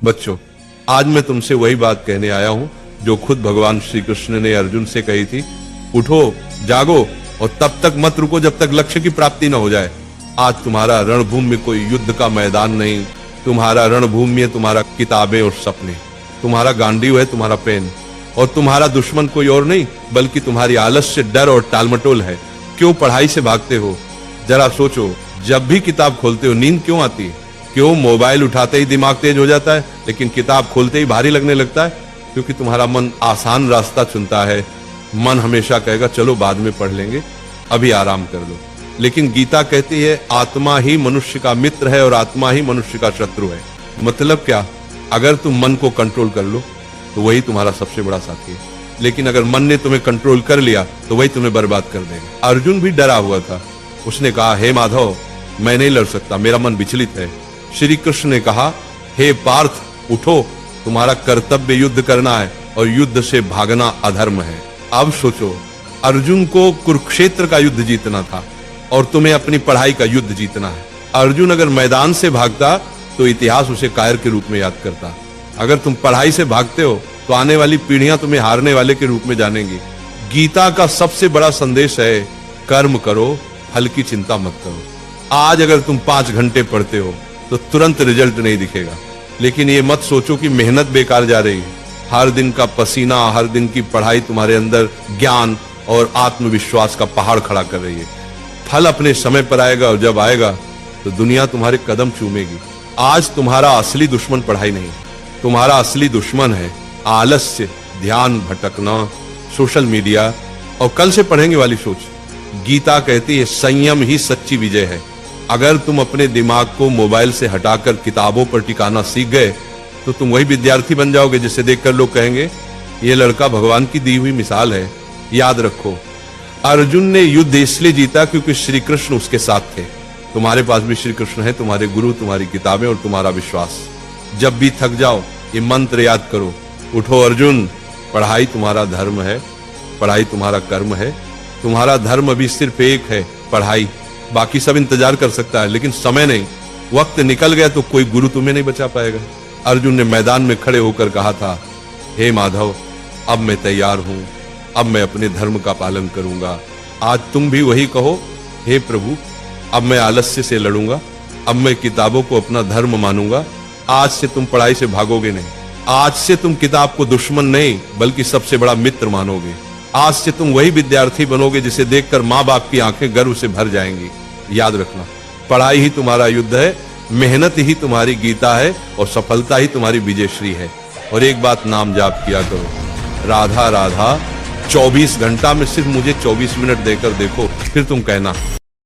बच्चों, आज मैं तुमसे वही बात कहने आया हूं जो खुद भगवान श्री कृष्ण ने अर्जुन से कही थी। उठो, जागो और तब तक मत रुको जब तक लक्ष्य की प्राप्ति न हो जाए। आज तुम्हारा रणभूमि में कोई युद्ध का मैदान नहीं, तुम्हारा रणभूमि है तुम्हारा किताबें और सपने, तुम्हारा गांडीव है तुम्हारा पेन, और तुम्हारा दुश्मन कोई और नहीं बल्कि तुम्हारी आलस्य, डर और टालमटोल है। क्यों पढ़ाई से भागते हो? जरा सोचो, जब भी किताब खोलते हो नींद क्यों आती है? क्यों मोबाइल उठाते ही दिमाग तेज हो जाता है लेकिन किताब खोलते ही भारी लगने लगता है? क्योंकि तुम्हारा मन आसान रास्ता चुनता है। मन हमेशा कहेगा चलो बाद में पढ़ लेंगे, अभी आराम कर लो। लेकिन गीता कहती है आत्मा ही मनुष्य का मित्र है और आत्मा ही मनुष्य का शत्रु है। मतलब क्या? अगर तुम मन को कंट्रोल कर लो तो वही तुम्हारा सबसे बड़ा साथी है, लेकिन अगर मन ने तुम्हें कंट्रोल कर लिया तो वही तुम्हें बर्बाद कर देगा। अर्जुन भी डरा हुआ था। उसने कहा, हे माधव, मैं नहीं लड़ सकता, मेरा मन विचलित है। श्री कृष्ण ने कहा, हे पार्थ, उठो, तुम्हारा कर्तव्य युद्ध करना है और युद्ध से भागना अधर्म है। अब सोचो, अर्जुन को कुरुक्षेत्र का युद्ध जीतना था और तुम्हें अपनी पढ़ाई का युद्ध जीतना है। अर्जुन अगर मैदान से भागता तो इतिहास उसे कायर के रूप में याद करता। अगर तुम पढ़ाई से भागते हो तो आने वाली पीढ़ियां तुम्हें हारने वाले के रूप में जानेंगी। गीता का सबसे बड़ा संदेश है कर्म करो, फल की चिंता मत करो। आज अगर तुम 5 घंटे पढ़ते हो तो तुरंत रिजल्ट नहीं दिखेगा, लेकिन ये मत सोचो कि मेहनत बेकार जा रही है। हर दिन का पसीना, हर दिन की पढ़ाई तुम्हारे अंदर ज्ञान और आत्मविश्वास का पहाड़ खड़ा कर रही है। फल अपने समय पर आएगा और जब आएगा तो दुनिया तुम्हारे कदम चूमेगी। आज तुम्हारा असली दुश्मन पढ़ाई नहीं, तुम्हारा असली दुश्मन है आलस्य, ध्यान भटकना, सोशल मीडिया और कल से पढ़ेंगे वाली सोच। गीता कहती है संयम ही सच्ची विजय है। अगर तुम अपने दिमाग को मोबाइल से हटाकर किताबों पर टिकाना सीख गए तो तुम वही विद्यार्थी बन जाओगे जिसे देखकर लोग कहेंगे ये लड़का भगवान की दी हुई मिसाल है। याद रखो, अर्जुन ने युद्ध इसलिए जीता क्योंकि श्री कृष्ण उसके साथ थे। तुम्हारे पास भी श्री कृष्ण है, तुम्हारे गुरु, तुम्हारी किताबें और तुम्हारा विश्वास। जब भी थक जाओ ये मंत्र याद करो, उठो अर्जुन, पढ़ाई तुम्हारा धर्म है, पढ़ाई तुम्हारा कर्म है। तुम्हारा धर्म अभी सिर्फ एक है, पढ़ाई। बाकी सब इंतजार कर सकता है लेकिन समय नहीं। वक्त निकल गया तो कोई गुरु तुम्हें नहीं बचा पाएगा। अर्जुन ने मैदान में खड़े होकर कहा था, हे माधव, अब मैं तैयार हूं, अब मैं अपने धर्म का पालन करूंगा। आज तुम भी वही कहो, हे प्रभु, अब मैं आलस्य से लड़ूंगा, अब मैं किताबों को अपना धर्म मानूंगा। आज से तुम पढ़ाई से भागोगे नहीं, आज से तुम किताब को दुश्मन नहीं बल्कि सबसे बड़ा मित्र मानोगे। आज से तुम वही विद्यार्थी बनोगे जिसे देखकर माँ बाप की आंखें गर्व से भर जाएंगी। याद रखना, पढ़ाई ही तुम्हारा युद्ध है, मेहनत ही तुम्हारी गीता है और सफलता ही तुम्हारी विजयश्री है। और एक बात नाम जाप किया करो, राधा राधा। 24 घंटा में सिर्फ मुझे 24 मिनट देकर देखो, फिर तुम कहना